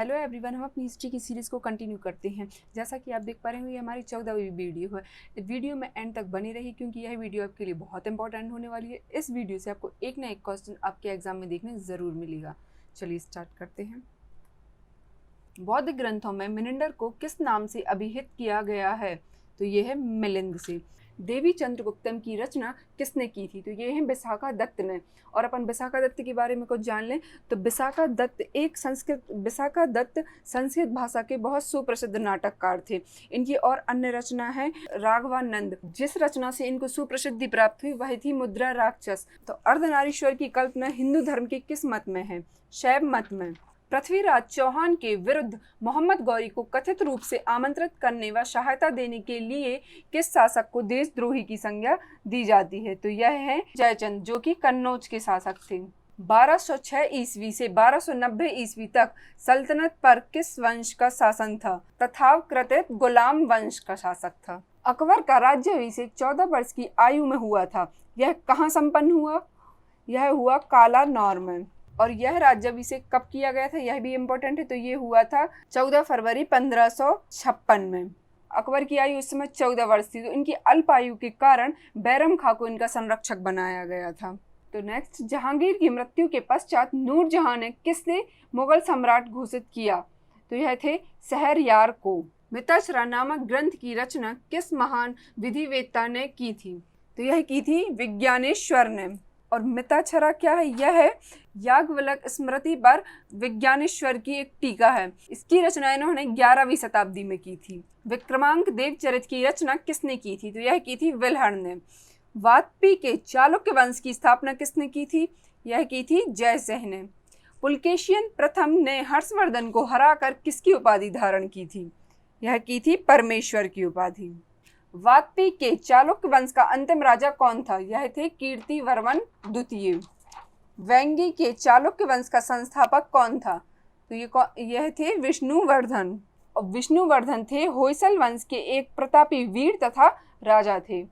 Hello everyone, हम अपनी history की सीरीज़ को कंटिन्यू करते हैं। जैसा कि आप देख पा रहे हो, ये हमारी 14वीं वीडियो है। इस वीडियो में एंड तक बनी रही क्योंकि यह वीडियो आपके लिए बहुत इंपॉर्टेंट होने वाली है। इस वीडियो से आपको एक ना एक क्वेश्चन आपके एग्जाम में देखने ज़रूर मिलेगा। चलिए स्टार्ट करते हैं। बौद्ध ग्रंथों में मिनिंडर को किस नाम से अभिहित किया गया है? तो ये है मिलिंद से। देवी चंद्रगुप्तम की रचना किसने की थी? तो ये है विशाखा दत्त ने। और अपन विशाखा दत्त के बारे में कुछ जान लें तो विशाखा दत्त संस्कृत भाषा के बहुत सुप्रसिद्ध नाटककार थे। इनकी और अन्य रचना है राघवानंद। जिस रचना से इनको सुप्रसिद्धि प्राप्त हुई वह थी मुद्रा राक्षस। तो अर्धनारीश्वर की कल्पना हिंदू धर्म के किस मत में है? शैव मत में। पृथ्वीराज चौहान के विरुद्ध मोहम्मद गौरी को कथित रूप से आमंत्रित करने व सहायता देने के लिए किस शासक को देशद्रोही की संज्ञा दी जाती है? तो यह है जयचंद, जो कि कन्नौज के शासक थे। 1206 ईस्वी से 1290 ईस्वी तक सल्तनत पर किस वंश का शासन था? तथाकथित गुलाम वंश का शासक था। अकबर का राज्याभिषेक 14 वर्ष की आयु में हुआ था। यह कहाँ संपन्न हुआ? यह हुआ कालानौर में। और यह राज्याभिषेक कब किया गया था, यह भी इम्पोर्टेंट है। तो ये हुआ था 14 फरवरी 1556 में। अकबर की आयु उस समय 14 वर्ष थी। तो इनकी अल्प आयु के कारण बैरम खां को इनका संरक्षक बनाया गया था। तो नेक्स्ट, जहांगीर की मृत्यु के पश्चात नूरजहां ने किसने मुगल सम्राट घोषित किया? तो यह थे शहरयार को। मिताक्षरा नामक ग्रंथ की रचना किस महान विधिवेत्ता ने की थी? तो यह की थी विज्ञानेश्वर ने। और मिताक्षरा क्या है? यह है याज्ञवल्क्य स्मृति पर विज्ञानेश्वर की एक टीका है। इसकी रचना इन्होंने 11वीं शताब्दी में की थी। विक्रमांक देवचरित की रचना किसने की थी? तो यह की थी विल्हण ने। वाजपेयी के चालुक्य वंश की स्थापना किसने की थी? यह की थी जयसिंह ने। पुलकेशियन प्रथम ने हर्षवर्धन को हराकर किसकी उपाधि धारण की थी? यह की थी परमेश्वर की उपाधि। वाजपेयी के चालुक्य वंश का अंतिम राजा कौन था? यह थे कीर्तिवर्मन द्वितीय। वेंगी के चालुक्य वंश का संस्थापक कौन था? तो यह थे विष्णुवर्धन। और विष्णुवर्धन थे होयसल वंश के एक प्रतापी वीर तथा राजा थे।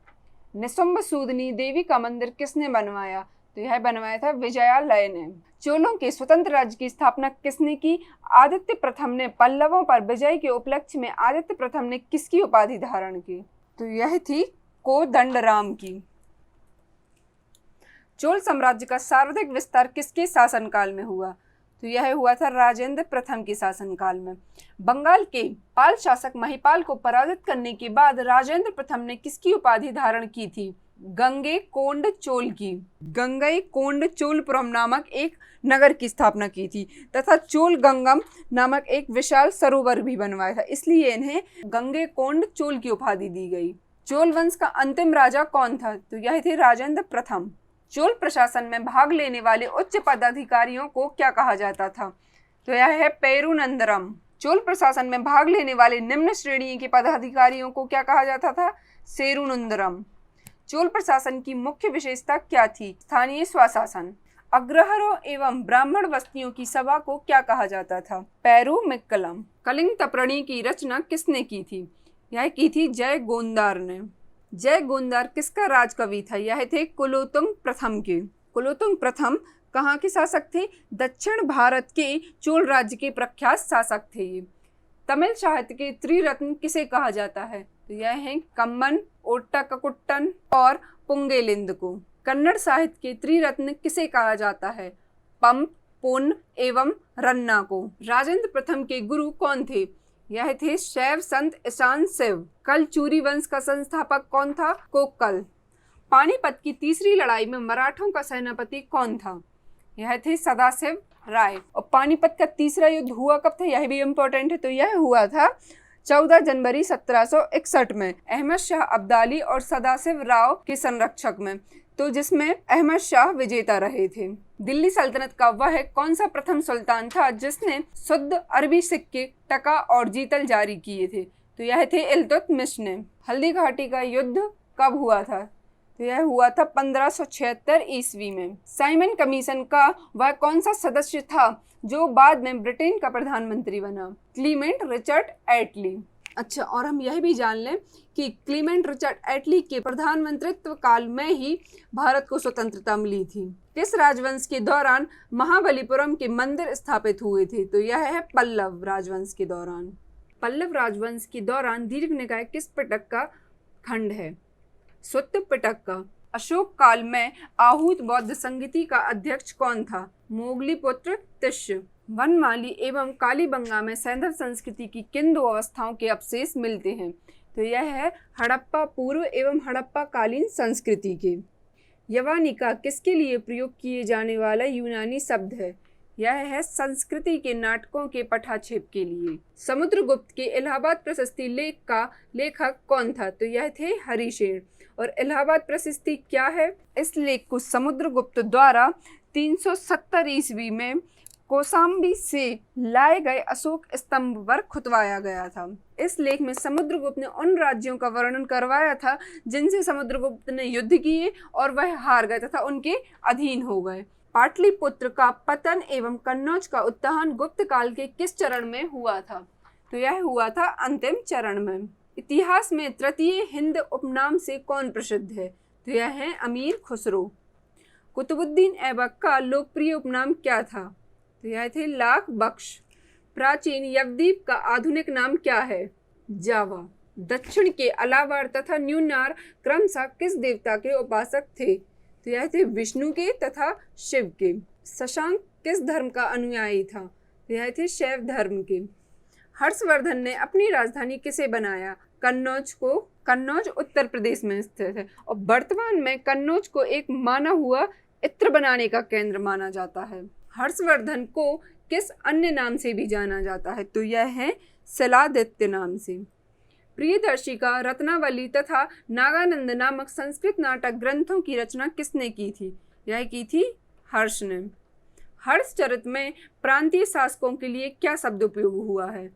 निशुंभ सूदनी देवी का मंदिर किसने बनवाया? तो यह बनवाया था विजयालय ने। चोलों के स्वतंत्र राज्य की स्थापना किसने की? आदित्य प्रथम ने। पल्लवों पर विजय के उपलक्ष्य में आदित्य प्रथम ने किसकी उपाधि धारण की? तो यह थी कोदंडराम की। चोल साम्राज्य का सर्वाधिक विस्तार किसके शासनकाल में हुआ? तो यह हुआ था राजेंद्र प्रथम के शासनकाल में। बंगाल के पाल शासक महिपाल को पराजित करने के बाद राजेंद्र प्रथम ने किसकी उपाधि धारण की थी? गंगैकोंड चोल की। गंगैकोंड चोलपुरम नामक एक नगर की स्थापना की थी तथा चोल गंगम नामक एक विशाल सरोवर भी बनवाया था। इसलिए इन्हें गंगैकोंड चोल की उपाधि दी गई। चोल वंश का अंतिम राजा कौन था? तो यह थे राजेंद्र प्रथम। चोल प्रशासन में भाग लेने वाले उच्च पदाधिकारियों को क्या कहा जाता था? तो यह है पेरुनंदरम। चोल प्रशासन में भाग लेने वाले निम्न श्रेणी के पदाधिकारियों को क्या कहा जाता था? सेरुनंदरम। चोल प्रशासन की मुख्य विशेषता क्या थी? स्थानीय स्वशासन। अग्रहारों एवं ब्राह्मण बस्तियों की सभा को क्या कहा जाता था? पेरुमिक्कलम। कलिंग तप्रणी की रचना किसने की थी? यह की थी जय गोंदार ने। जय गोंदार किसका राजकवि था? यह थे कुलोत्तुंग प्रथम के। कुलोत्तुंग प्रथम कहाँ के शासक थे? दक्षिण भारत के चोल राज्य के प्रख्यात शासक थे ये। तमिल साहित्य के त्रिरत्न किसे कहा जाता है? तो यह है कम्मन, ओट्टाकुट्टन और पुंगेलिंद को। कन्नड़ साहित्य के त्रिरत्न किसे कहा जाता है? पंप, पुन एवं रन्ना को। राजेंद्र प्रथम के गुरु कौन थे? यह थे शैव संत ईशान शिव। कलचूरी वंश का संस्थापक कौन था? कोक्कल। पानीपत की तीसरी लड़ाई में मराठों का सेनापति कौन था? यह थे सदाशिव राय। और पानीपत का तीसरा युद्ध हुआ कब था? यह भी इम्पोर्टेंट है। तो यह हुआ था 14 जनवरी 1761 में अहमद शाह अब्दाली और सदाशिव राव के संरक्षक में। तो जिसमें अहमद शाह विजेता रहे थे। दिल्ली सल्तनत का वह कौन सा प्रथम सुल्तान था जिसने शुद्ध अरबी सिक्के, टका और जीतल जारी किए थे? तो यह थे इल्तुतमिश ने। हल्दी घाटी का युद्ध कब हुआ था? तो यह हुआ था 1576 ईस्वी में। साइमन कमीशन का वह कौन सा सदस्य था जो बाद में ब्रिटेन का प्रधानमंत्री बना? क्लीमेंट रिचर्ड एटली। अच्छा, और हम यह भी जान लें कि क्लीमेंट रिचर्ड एटली के प्रधानमंत्रित्व काल में ही भारत को स्वतंत्रता मिली थी। किस राजवंश के दौरान महाबलीपुरम के मंदिर स्थापित हुए थे? तो यह है पल्लव राजवंश के दौरान। पल्लव राजवंश के दौरान दीर्घनिकाय किस पिटक का खंड है? सुत्त पिटक का। अशोक काल में आहूत बौद्ध संगीति का अध्यक्ष कौन था? मोगलीपुत्र तिष्य। वनमाली एवं कालीबंगा में सैंधव संस्कृति की किन दो अवस्थाओं के अवशेष मिलते हैं? तो यह है हड़प्पा पूर्व एवं हड़प्पा कालीन संस्कृति के। यवानिका किसके लिए प्रयोग किए जाने वाला यूनानी शब्द है? यह है संस्कृति के नाटकों के पटाक्षेप के लिए। समुद्रगुप्त के इलाहाबाद प्रशस्ति लेख का लेखक कौन था? तो यह थे हरिशेन। और इलाहाबाद प्रशस्ति क्या है? इस लेख को समुद्रगुप्त द्वारा 370 ईस्वी में कौशाम्बी से लाए गए अशोक स्तंभ पर खुतवाया गया था। इस लेख में समुद्रगुप्त ने उन राज्यों का वर्णन करवाया था जिनसे समुद्रगुप्त ने युद्ध किए और वह हार गए तथा उनके अधीन हो गए। पाटलिपुत्र का पतन एवं कन्नौज का उत्थान गुप्त काल के किस चरण में हुआ था? तो यह हुआ था अंतिम चरण में। इतिहास में तृतीय हिंद उपनाम से कौन प्रसिद्ध है? तो यह है अमीर खुसरो। कुतुबुद्दीन ऐबक का लोकप्रिय उपनाम क्या था? तो यह थे लाख बख्श। प्राचीन यवद्वीप का आधुनिक नाम क्या है? जावा। दक्षिण के अलावार तथा न्यूनार क्रमशः किस देवता के उपासक थे? तो यह थे विष्णु के तथा शिव के। शशांक किस धर्म का अनुयायी था? तो यह थे शैव धर्म के। हर्षवर्धन ने अपनी राजधानी किसे बनाया? कन्नौज को। कन्नौज उत्तर प्रदेश में स्थित है और वर्तमान में कन्नौज को एक माना हुआ इत्र बनाने का केंद्र माना जाता है। हर्षवर्धन को किस अन्य नाम से भी जाना जाता है? तो यह है शिलादित्य नाम से। प्रियदर्शिका, रत्नावली तथा नागानंद नामक संस्कृत नाटक ग्रंथों की रचना किसने की थी? यह की थी हर्ष ने। हर्षचरित में प्रांतीय शासकों के लिए क्या शब्द उपयोग हुआ है?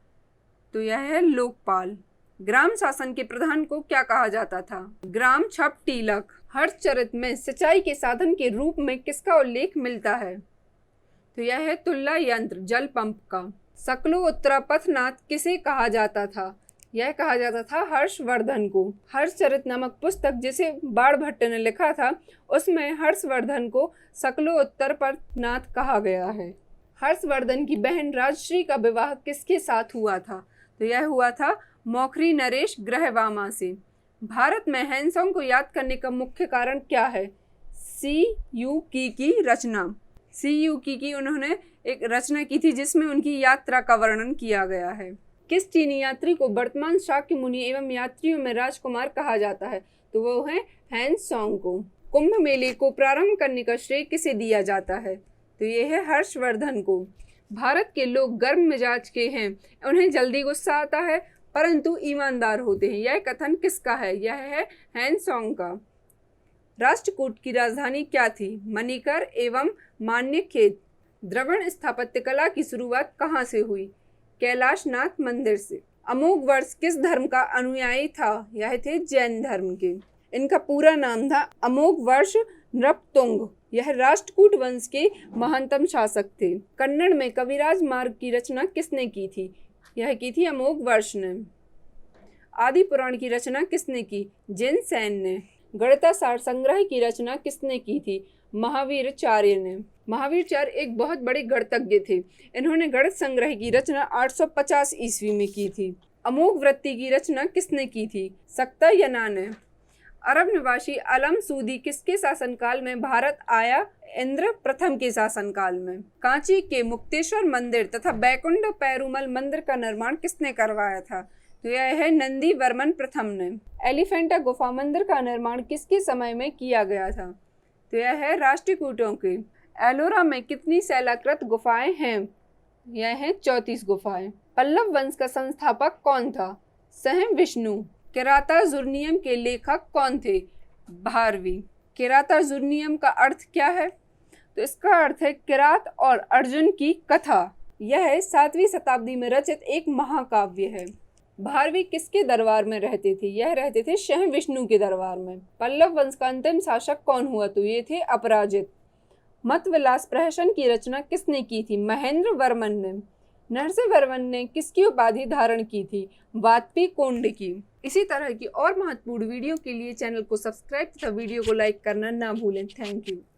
तो यह है लोकपाल। ग्राम शासन के प्रधान को क्या कहा जाता था? ग्राम छप टीलक। हर्षचरित में सिंचाई के साधन के रूप में किसका उल्लेख मिलता है? तो यह है तुल्ला यंत्र जल पंप का। सकलो उत्तरा पथनाथ किसे कहा जाता था? यह कहा जाता था हर्षवर्धन को। हर्षचरित नामक पुस्तक जिसे बाणभट्ट ने लिखा था उसमें हर्षवर्धन को सकलो उत्तर पथनाथ कहा गया है। हर्षवर्धन की बहन राजश्री का विवाह किसके साथ हुआ था? तो यह हुआ था मौखरी नरेश ग्रहवामा से। भारत में हैंसोंग को याद करने का मुख्य कारण क्या है? सी.यू. की रचना। सी.यू. की उन्होंने एक रचना की थी जिसमें उनकी यात्रा का वर्णन किया गया है। किस चीनी यात्री को वर्तमान शाक्य मुनि एवं यात्रियों में राजकुमार कहा जाता है? तो वो है हैंसोंग को। कुंभ मेले को प्रारंभ करने का श्रेय किसे दिया जाता है? तो ये है हर्षवर्धन को। भारत के लोग गर्म मिजाज के हैं, उन्हें जल्दी गुस्सा आता है परंतु ईमानदार होते हैं। यह कथन किसका है? यह है हैंसोंग का। राष्ट्रकूट की राजधानी क्या थी? मणिकर एवं मान्यखेत। द्रविड़ स्थापत्य कला की शुरुआत कहाँ से हुई? कैलाशनाथ मंदिर से। अमोघ वर्ष किस धर्म का अनुयायी था? यह थे जैन धर्म के। इनका पूरा नाम था अमोघ वर्ष नृपतुंग। यह राष्ट्रकूट वंश के महानतम शासक थे। कन्नड़ में कविराज मार्ग की रचना किसने की थी? यह की थी अमोघ वर्ष ने। आदि पुराण की रचना किसने की? जिन सेन ने। गणितासार संग्रह की रचना किसने की थी? महावीराचार्य ने। महावीराचार्य एक बहुत बड़े गणितज्ञ थे। इन्होंने गणित संग्रह की रचना 850 ईस्वी में की थी। अमोघ वृत्ति की रचना किसने की थी? सक्तयना ने। अरब निवासी अलम सूदी किसके शासनकाल में भारत आया? इंद्र प्रथम के शासनकाल में। कांची के मुक्तेश्वर मंदिर तथा बैकुंठ पेरुमल मंदिर का निर्माण किसने करवाया था? तो यह है नंदी वर्मन प्रथम ने। एलिफेंटा गुफा मंदिर का निर्माण किसके समय में किया गया था? तो यह है राष्ट्रकूटों के। एलोरा में कितनी शैलाकृत गुफाएं हैं? यह है 34 गुफाएं। पल्लव वंश का संस्थापक कौन था? स्वयं विष्णु। किरातार्जुनीयम के लेखक कौन थे? भारवी। किरातार्जुनीयम का अर्थ क्या है? तो इसका अर्थ है किरात और अर्जुन की कथा। यह 7वीं शताब्दी में रचित एक महाकाव्य है। भारवी किसके दरबार में रहते थे? यह रहते थे स्वयं विष्णु के दरबार में। पल्लव वंश का अंतिम शासक कौन हुआ? तो ये थे अपराजित। मतविलास प्रहसन की रचना किसने की थी? महेंद्र वर्मन ने। नरसिंहवर्मन ने किसकी उपाधि धारण की थी? वाजपेयी कोंड की। इसी तरह की और महत्वपूर्ण वीडियो के लिए चैनल को सब्सक्राइब तथा वीडियो को लाइक करना ना भूलें। Thank you.